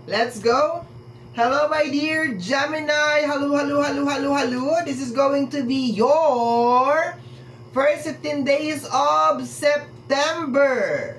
Let's go. Hello, my dear Gemini. Hello, hello, hello, hello, hello. This is going to be your first 15 days of September.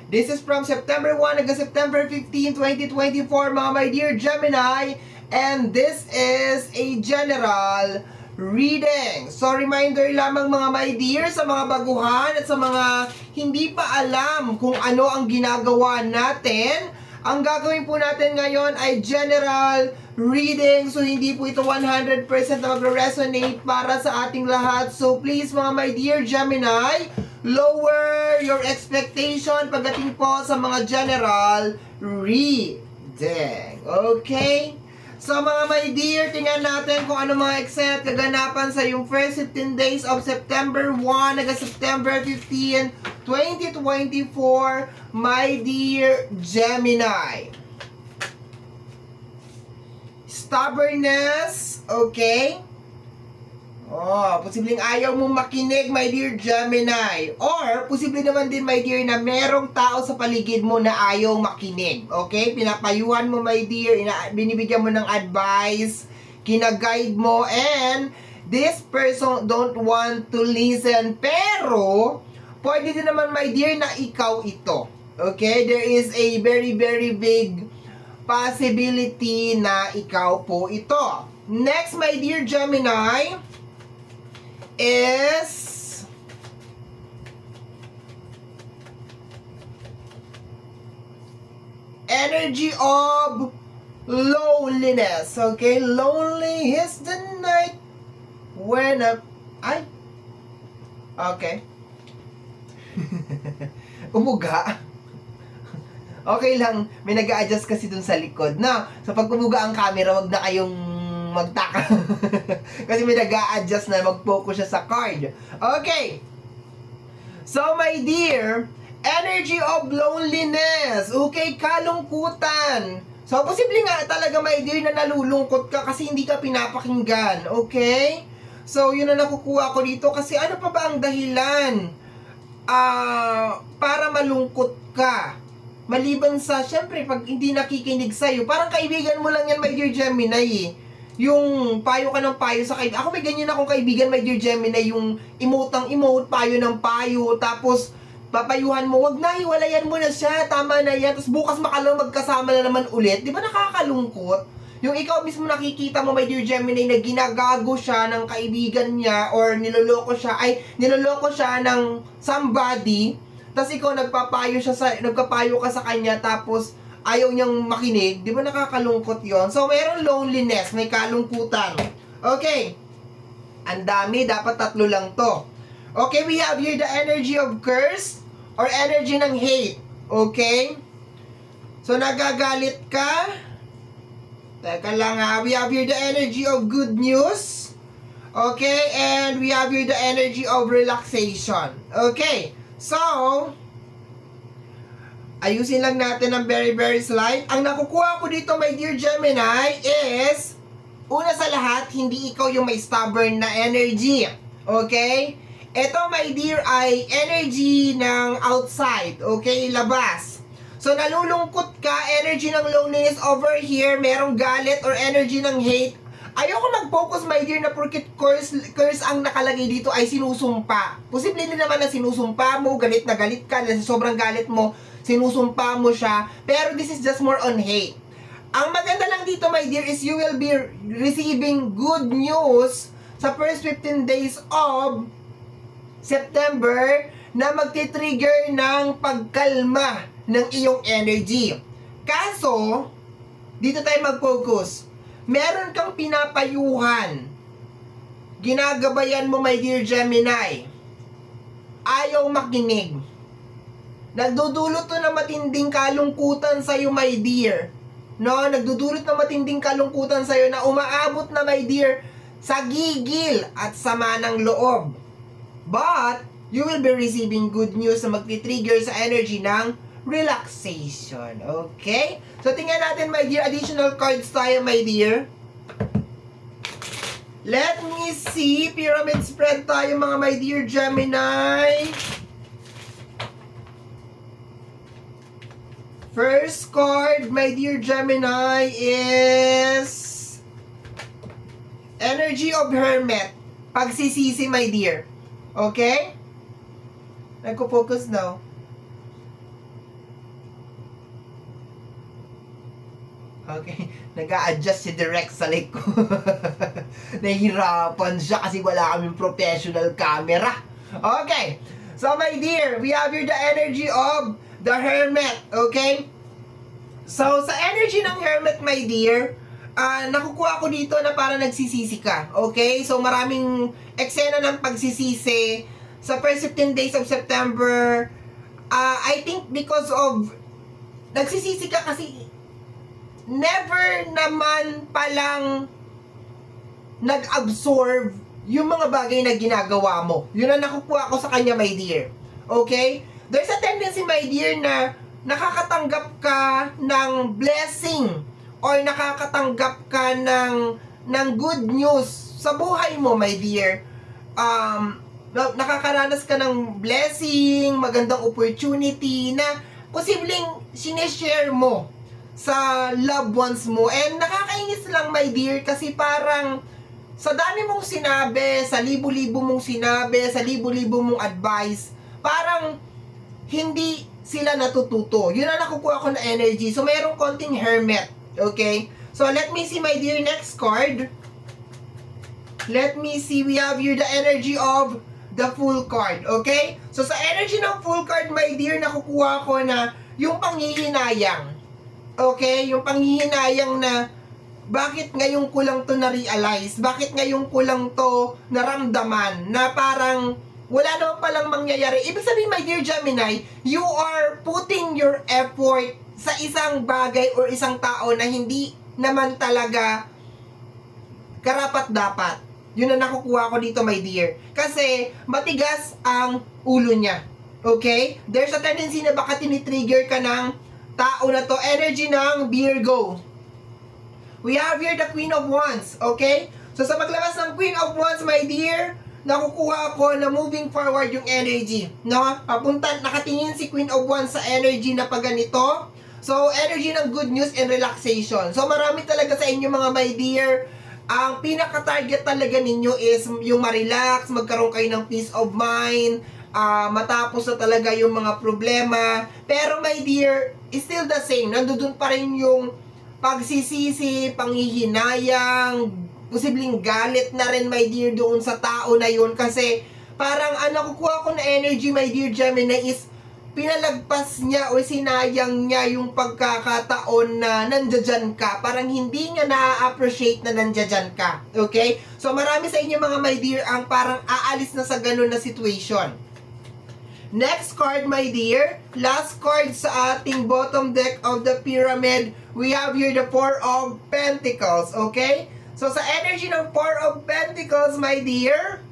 This is from September 1 hanggang September 15, 2024, mga my dear Gemini. And this is a general reading. So, reminder lamang mga my dear sa mga baguhan at sa mga hindi pa alam kung ano ang ginagawa natin. Ang gagawin po natin ngayon ay general reading. So, hindi po ito 100% na magre-resonate para sa ating lahat. So, please mga my dear Gemini, lower your expectation pagdating po sa mga general reading. Okay? So, mga my dear, tingnan natin kung ano mga eksena at kaganapan sa yung first 15 days of September 1 hanggang September 15, 2024, my dear Gemini. Stubbornness, okay? Oh, posibleng ayaw mong makinig, my dear Gemini. Or, posible naman din, my dear, na merong tao sa paligid mo na ayaw makinig. Okay? Pinapayuhan mo, my dear. Binibigyan mo ng advice. Kinaguide mo. And, this person don't want to listen. Pero, pwede din naman, my dear, na ikaw ito. Okay? There is a very, very big possibility na ikaw po ito. Next, my dear Gemini, is energy of loneliness. Okay? Lonely is the night when okay. Umuga. Okay lang, may nag-a-adjust kasi dun sa likod. Na, so pag umuga ang camera, wag na kayong magtaka. Kasi may nag-a-adjust na mag-focus siya sa card. Okay. So, my dear, energy of loneliness. Okay, kalungkutan. So, posible nga talaga, my dear, na nalulungkot ka kasi hindi ka pinapakinggan. Okay? So, yun na nakukuha ko dito. Kasi ano pa ba ang dahilan para malungkot ka? Maliban sa, syempre, pag hindi nakikinig sa'yo, parang kaibigan mo lang yan, my dear Gemini, yung payo ka ng payo sa kaibigan. Ako may ganyan akong kaibigan, my dear Gemini, yung emote ng emote, payo ng payo, tapos papayuhan mo, wag na, hiwalayan mo na siya, tama na yan, tapos bukas makalang magkasama na naman ulit. Di ba nakakalungkot? Yung ikaw mismo nakikita mo, my dear Gemini, na ginagago siya ng kaibigan niya or niloloko siya ng somebody, tapos ikaw nagpapayo ka sa kanya, tapos ayaw niyang makinig, di ba nakakalungkot yon? So, mayroong loneliness, may kalungkutan. Okay. Ang dami, dapat 3 lang to. Okay, we have here the energy of curse or energy ng hate. Okay? So, nagagalit ka. Teka lang ha. We have here the energy of good news. Okay? And we have here the energy of relaxation. Okay. So, ayusin lang natin ang very, very slight. Ang nakukuha ko dito, my dear Gemini, is, una sa lahat, hindi ikaw yung may stubborn na energy. Okay? Ito, my dear, ay energy ng outside. Okay? Labas. So, nalulungkot ka, energy ng loneliness over here, merong galit or energy ng hate. Ayoko mag-focus, my dear, na porket curse ang nakalagay dito ay sinusumpa. Posible din naman na sinusumpa mo, galit na galit ka, dahil sobrang galit mo, sinusumpa mo siya, pero this is just more on hate. Ang maganda lang dito, my dear, is you will be receiving good news sa first 15 days of September na magti-trigger ng pagkalma ng iyong energy. Kaso, dito tayo mag-focus. Meron kang pinapayuhan. Ginagabayan mo, my dear Gemini. Ayaw makinig. Nagdudulot to ng matinding kalungkutan sa'yo, my dear. No, nagdudulot ng matinding kalungkutan sa'yo na umaabot na, my dear, sa gigil at sama ng loob. But, you will be receiving good news na magti-trigger sa energy ng relaxation. Okay? So, tingnan natin, my dear, additional cards tayo, my dear. Let me see. Pyramid spread tayo, mga my dear Gemini. First card, my dear Gemini, is Energy of Hermit. Pagsisisi, my dear. Okay? Nagko-focus now. Okay. Nag-a-adjust si Direct sa leg ko. Nahihirapan siya kasi wala kaming professional camera. Okay. So, my dear, we have here the energy of the Hermit. Okay? So, sa energy ng Hermit, my dear, nakukuha ko dito na parang nagsisisi ka. Okay? So, maraming eksena ng pagsisisi sa first 15 days of September. I think because of nagsisisi ka kasi never naman palang nag-absorb yung mga bagay na ginagawa mo. Yun ang nakukuha ko sa kanya, my dear. Okay? There's a tendency, my dear, na nakakatanggap ka ng blessing or nakakatanggap ka ng good news sa buhay mo, my dear. Nakakaranas ka ng blessing, magandang opportunity na posibleng sineshare mo sa loved ones mo. And nakakainis lang, my dear, kasi parang sa dami mong sinabi, sa libo-libo mong sinabi, sa libo-libo mong advice, parang hindi sila natututo. Yun ang nakukuha ko na energy. So, mayroong konting Hermit. Okay? So, let me see, my dear, next card. Let me see, we have here the energy of the Fool card. Okay? So, sa energy ng Fool card, my dear, nakukuha ko na yung panghihinayang. Okay? Yung panghihinayang na bakit ngayon ko lang to na-realize? Bakit ngayon ko lang to naramdaman? Na parang wala naman palang mangyayari. Ibig sabihin, my dear Gemini, you are putting your effort sa isang bagay or isang tao na hindi naman talaga karapat-dapat. Yun ang nakukuha ko dito, my dear. Kasi matigas ang ulo niya. Okay? There's a tendency na baka tinitrigger ka ng tao na to. Energy ng Virgo. We have here the Queen of Wands. Okay? So sa maglabas ng Queen of Wands, my dear, nakukuha ko na moving forward yung energy. No? Papunta, nakatingin si Queen of Wands sa energy na pag ganito. So, energy ng good news and relaxation. So, marami talaga sa inyo mga my dear. Ang pinaka-target talaga ninyo is yung ma-relax, magkaroon kayo ng peace of mind, matapos na talaga yung mga problema. Pero my dear, is still the same. Nandun pa rin yung pagsisisi, panghihinayang, posibleng galit na rin, my dear, doon sa tao na yun. Kasi parang ang nakukuha ko na energy, my dear Gemini, is pinalagpas niya o sinayang niya yung pagkakataon na nandiyan ka. Parang hindi niya na-appreciate na nandiyan ka. Okay? So marami sa inyo mga my dear ang parang aalis na sa ganun na situation. Next card, my dear. Last card sa ating bottom deck of the pyramid. We have here the Four of Pentacles. Okay? So sa energy ng Four of Pentacles, my dear,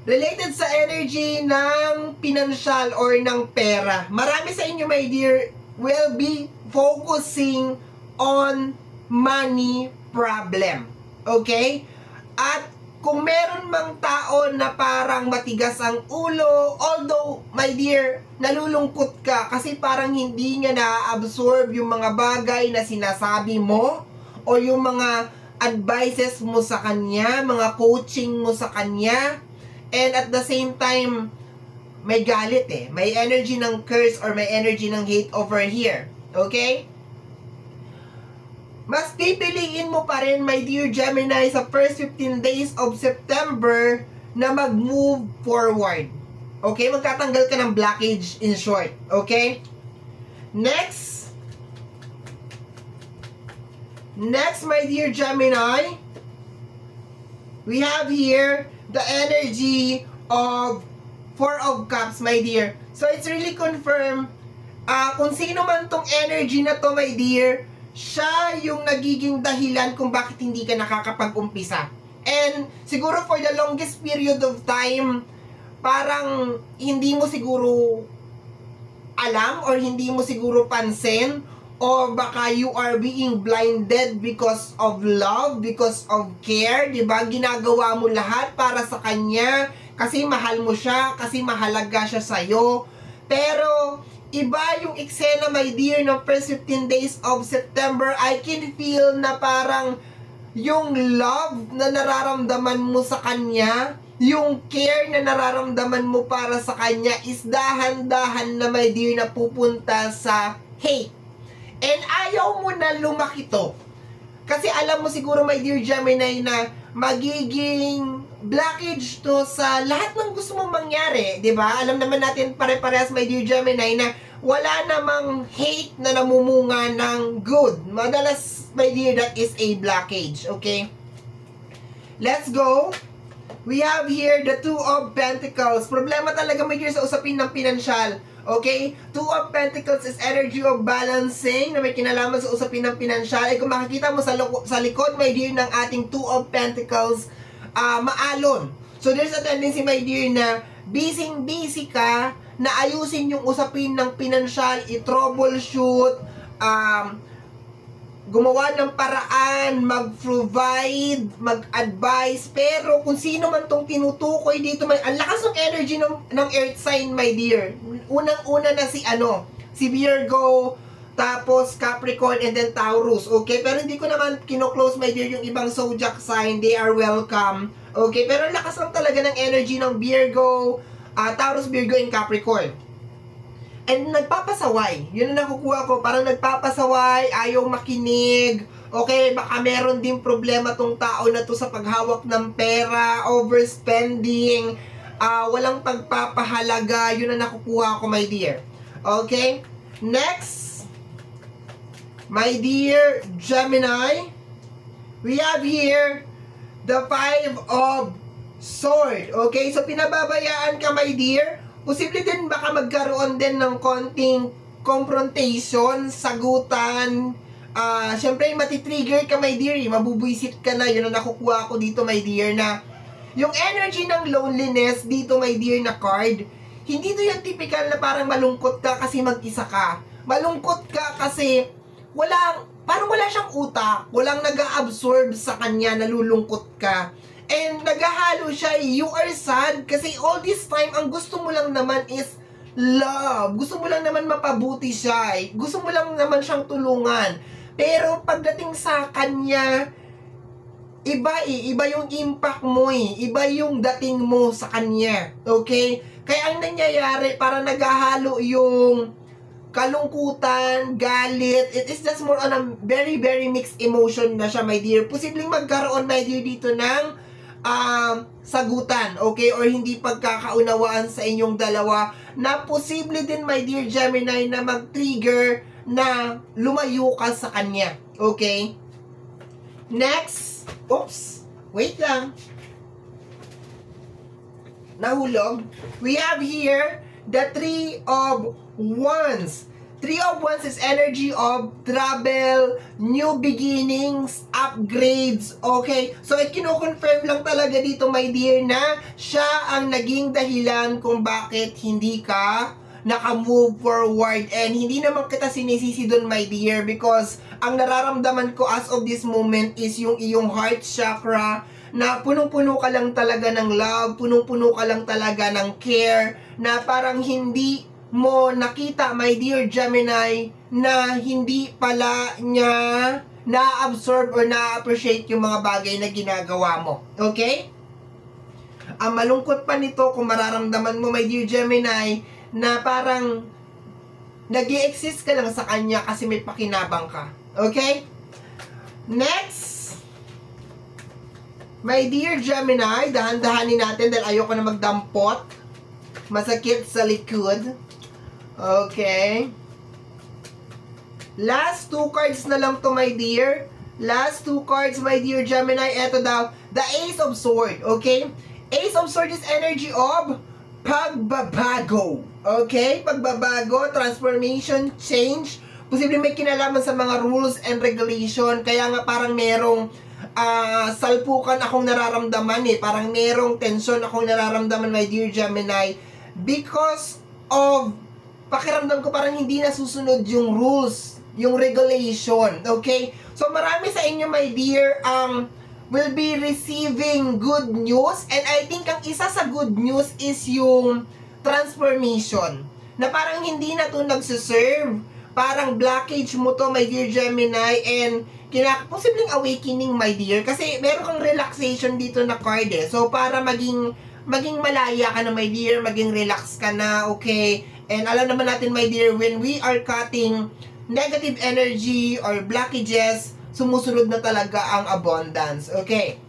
related sa energy ng financial or ng pera. Marami sa inyo, my dear, will be focusing on money problem. Okay? At kung meron mang tao na parang matigas ang ulo, although, my dear, nalulungkot ka kasi parang hindi niya na-absorb yung mga bagay na sinasabi mo o yung mga advices mo sa kanya, mga coaching mo sa kanya. And at the same time, may galit eh. May energy ng curse or may energy ng hate over here. Okay? Mas pipiliin mo pa rin, my dear Gemini, sa first 15 days of September na mag-move forward. Okay? Magtatanggal ka ng blockage in short. Okay? Next. Next, my dear Gemini, we have here the energy of Four of Cups, my dear. So, it's really confirmed, kung sino man tong energy na to, my dear, siya yung nagiging dahilan kung bakit hindi ka nakakapag-umpisa. And, siguro for the longest period of time, parang hindi mo siguro alam or hindi mo siguro pansin, o baka you are being blinded because of love, because of care, di ba? Ginagawa mo lahat para sa kanya, kasi mahal mo siya, kasi mahalaga siya sa'yo. Pero, iba yung eksena, my dear, ng first 15 days of September. I can feel na parang yung love na nararamdaman mo sa kanya, yung care na nararamdaman mo para sa kanya is dahan-dahan na, my dear, na pupunta sa hate. And ayaw mo na lumaki to. Kasi alam mo siguro, my dear Gemini, na magiging blockage to sa lahat ng gusto mong mangyari, 'di ba? Alam naman natin pare-parehas, my dear Gemini, na wala namang hate na namumunga ng good. Madalas, my dear, that is a blockage, okay? Let's go. We have here the Two of Pentacles. Problema talaga, my dear, sa usapin ng pinansyal. Okay? Two of Pentacles is energy of balancing na may kinalaman sa usapin ng pinansyal. Kung makikita mo sa likod, my dear, ng ating Two of Pentacles, maalon. So, there's a tendency, my dear, na busy ka na ayusin yung usapin ng pinansyal, i-troubleshoot, gumawa ng paraan, mag-provide, mag-advise, pero kung sino man tong tinutukoy dito, ang lakas ng energy ng earth sign, my dear. Unang-una na si Virgo, tapos Capricorn, and then Taurus, okay? Pero hindi ko naman kino-close, my dear, yung ibang zodiac sign, they are welcome, okay? Pero ang lakas lang talaga ng energy ng Virgo, Taurus, Virgo, and Capricorn. And nagpapasaway. Yun ang nakukuha ko. Parang nagpapasaway, ayaw makinig. Okay, baka meron din problema tong tao na to sa paghawak ng pera, overspending, walang pagpapahalaga. Yun ang nakukuha ko, my dear. Okay? Next, my dear Gemini, we have here the Five of Swords. Okay? So, pinababayaan ka, my dear. Posible din baka magkaroon din ng konting confrontation, sagutan. Siyempre, matitrigger ka, my dear. Mabubwisit ka na. Yun ang nakukuha ko dito, my dear, na yung energy ng loneliness dito, my dear, na card, hindi to yung typical na parang malungkot ka kasi mag-isa ka. Malungkot ka kasi parang wala siyang utak. Walang nag-absorb sa kanya, nalulungkot ka. And naghahalo siya, you are sad kasi all this time, ang gusto mo lang naman is love. Gusto mo lang naman mapabuti siya. Gusto mo lang naman siyang tulungan. Pero pagdating sa kanya, iba yung impact mo Iba yung dating mo sa kanya. Okay? Kaya ang nangyayari, parang naghahalo yung kalungkutan, galit. It is just more on a very, very mixed emotion na siya, my dear. Posibleng magkaroon, my dear, dito ng sagutan, okay? Or hindi pagkakaunawaan sa inyong dalawa na posible din, my dear Gemini, na mag-trigger na lumayo ka sa kanya, okay? Next, oops, wait lang. Nahulog. We have here the Three of Wands. Three of Wands is energy of travel, new beginnings, upgrades, okay? So, kino-confirm lang talaga dito, my dear, na siya ang naging dahilan kung bakit hindi ka naka-move forward. And hindi naman kita sinisisi dun, my dear, because ang nararamdaman ko as of this moment is yung iyong heart chakra, na punong-puno ka lang talaga ng love, punong-puno ka lang talaga ng care, na parang hindi mo nakita, my dear Gemini, na hindi pala niya na-absorb or na-appreciate yung mga bagay na ginagawa mo. Okay? Ang malungkot pa nito kung mararamdaman mo, my dear Gemini, na parang nag-i-exist ka lang sa kanya kasi may pakinabang ka. Okay? Next, my dear Gemini, dahan-dahanin natin dahil ayoko na magdampot. Masakit sa likod. Okay. Last two cards na lang to, my dear. Last two cards, my dear Gemini. Eto daw, the Ace of Swords. Okay? Ace of Swords is energy of pagbabago. Okay? Pagbabago, transformation, change. Posible may kinalaman sa mga rules and regulation. Kaya nga parang merong salpukan akong nararamdaman Parang merong tension akong nararamdaman, my dear Gemini. Because of pakiramdam ko parang hindi nasusunod yung rules, yung regulation, okay? So, marami sa inyo, my dear, will be receiving good news. And I think ang isa sa good news is yung transformation. na parang hindi na to nagsiserve. Parang blockage mo to, my dear Gemini, and posibleng awakening, my dear, kasi meron kang relaxation dito na card eh. So para maging malaya ka na, my dear, maging relax ka na, okay? And alam naman natin, my dear, when we are cutting negative energy or blockages, sumusunod na talaga ang abundance, okay?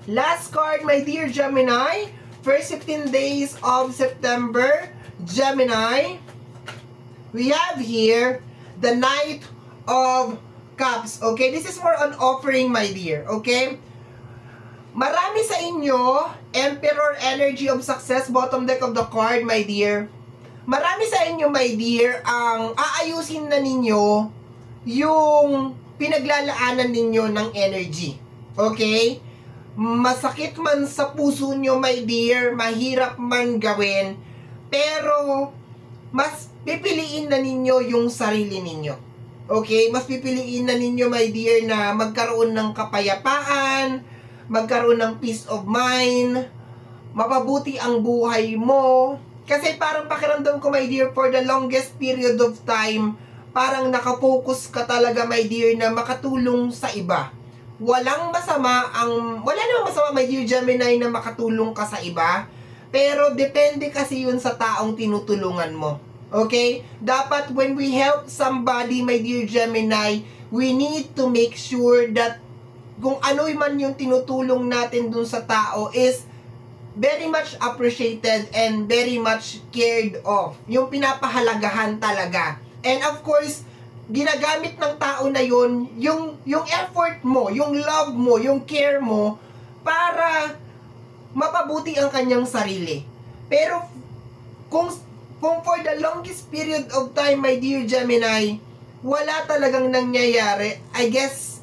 Last card, my dear Gemini, first 15 days of September, Gemini, we have here the Knight of Cups, okay? This is more on offering, my dear, okay? Marami sa inyo, Emperor energy of success, bottom deck of the card, my dear. Marami sa inyo, my dear, ang aayusin na ninyo yung pinaglalaanan ninyo ng energy, okay? Masakit man sa puso nyo, my dear, mahirap man gawin, pero mas pipiliin na ninyo yung sarili ninyo. Okay? Mas pipiliin na ninyo, my dear, na magkaroon ng kapayapaan, magkaroon ng peace of mind, mapabuti ang buhay mo. Kasi parang pakiramdam ko, my dear, for the longest period of time, parang nakafocus ka talaga, my dear, na makatulong sa iba. Wala namang masama, my dear Gemini, na makatulong ka sa iba. Pero depende kasi yun sa taong tinutulungan mo. Okay? Dapat when we help somebody, my dear Gemini, we need to make sure that kung ano man yung tinutulong natin dun sa tao is very much appreciated and very much cared of. Yung pinapahalagahan talaga. And of course, ginagamit ng tao na yun, yung effort mo, yung love mo, yung care mo, para mapabuti ang kanyang sarili. Pero, kung for the longest period of time, my dear Gemini, wala talagang nangyayari, I guess,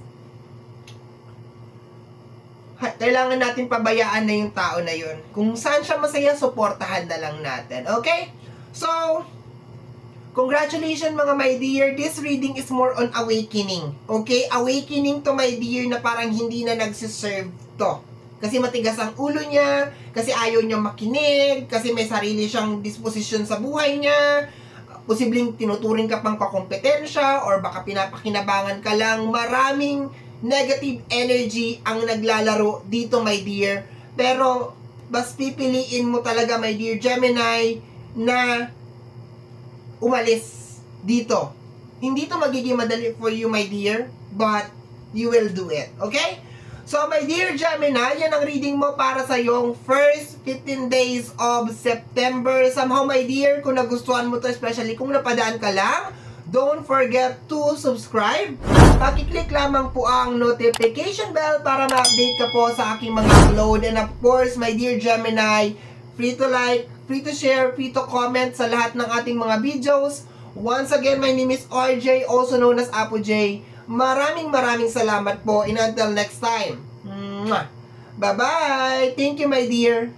kailangan natin pabayaan na yung tao na yun. Kung saan siya masaya, suportahan na lang natin. Okay? So, congratulations mga my dear. This reading is more on awakening. Okay? Awakening to, my dear, na parang hindi na nagsiserve to. Kasi matigas ang ulo niya, kasi ayaw niya makinig, kasi may sarili siyang disposition sa buhay niya, posibleng tinuturing ka pang kakompetensya, or baka pinapakinabangan ka lang. Maraming negative energy ang naglalaro dito, my dear. Pero, mas pipiliin mo talaga, my dear Gemini, na umalis dito. Hindi to magiging madali for you, my dear, but you will do it. Okay? So, my dear Gemini, yan ang reading mo para sa yung first 15 days of September. Somehow, my dear, kung nagustuhan mo to, especially kung napadaan ka lang, don't forget to subscribe. Pakiclick lamang po ang notification bell para ma-update ka po sa aking mga upload. And of course, my dear Gemini, free to like, free to share, free to comment sa lahat ng ating mga videos. Once again, my name is RJ, also known as Apo J. Maraming salamat po. And until next time. Bye-bye. Thank you, my dear.